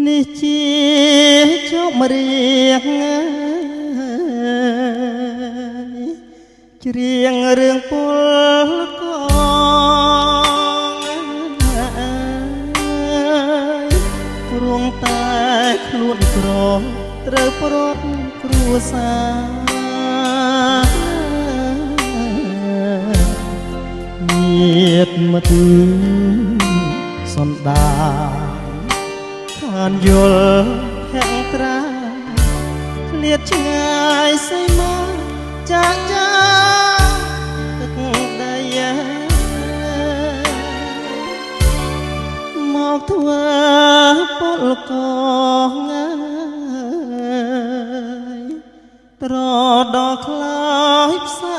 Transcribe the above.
នេះជាជោគរៀងច្រៀងរឿងពលកងព្រមតែខ្លួនក្រត្រូវប្រត់គ្រួសារញាតិមិត្តសន្តានខានយល់ហែងត្រាឃ្លាតឆ្ងាយសៃមកចាក់ចាទឹកដីមកធ្វើពលកងត្រដល់ខ្លោចផ្សា